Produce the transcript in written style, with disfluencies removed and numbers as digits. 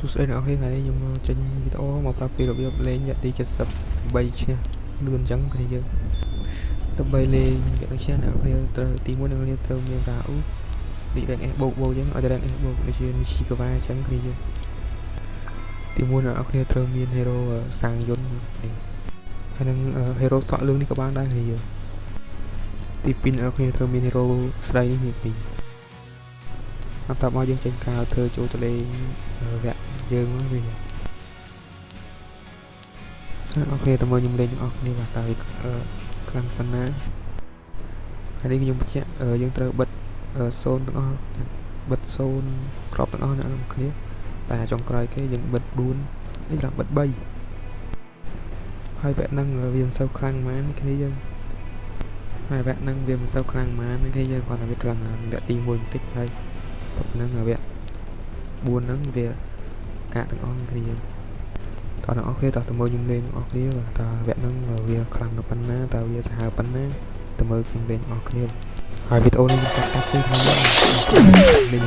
សួស្តីអ្នកនរគ្នាថ្ងៃនេះខ្ញុំចេញវីដេអូមកប្រាប់ពីរបៀបលេងវគ្គទី73ឈ្នះលឿនអញ្ចឹងគ្នាយើងដើម្បីលេងវគ្គនេះឈ្នះអ្នកនរគ្នាត្រូវទី1អ្នកនរគ្នាត្រូវមានការអ៊ូនេះ rank S បូកអញ្ចឹងឲ្យតែ rank S បូកដូចជា Nishikawa អញ្ចឹងគ្នាយើងទី1អ្នកនរគ្នាត្រូវមាន hero សាងយន្តនេះហើយនឹង hero សក់លឿងនេះក៏បានដែរគ្នាយើងទី2អ្នកនរគ្នាត្រូវមាន hero ស្រីនេះពីអត់តមកយើងចេញការធ្វើចូលទៅលេងវគ្គយើងមកវិញអូខេតើមើលខ្ញុំលេងទាំងអស់គ្នាបាទតើខ្លាំងប៉ុណ្ណាហើយនេះខ្ញុំបញ្ជាក់យើងត្រូវបិទ0ទាំងអស់បិទ0ក្របទាំងអស់អ្នកនរគ្នាតែចុងក្រោយគេយើងបិទ4នេះlàបិទ3ហើយវគ្គហ្នឹងវាមិនសូវខ្លាំងប៉ុន្មានគ្នាយើងហើយវគ្គហ្នឹងវាមិនសូវខ្លាំងប៉ុន្មានគ្នាយើងគាត់ថាវាខ្លាំងវគ្គទី1បន្តិចហើយប៉ុណ្ណឹងវគ្គ4ហ្នឹងវាកាកទាំងអស់គ្នាយើងតើអ្នកនរគ្នាតើទៅមើលខ្ញុំលេងអ្នកនរគ្នាតើវគ្គហ្នឹងវាខ្លាំងប៉ុណ្ណាតើវាសាហាវប៉ុណ្ណាទៅមើលខ្ញុំលេងអ្នកនរគ្នាហើយវីដេអូនេះខ្ញុំកាត់ទេខ្ញុំលេងមាន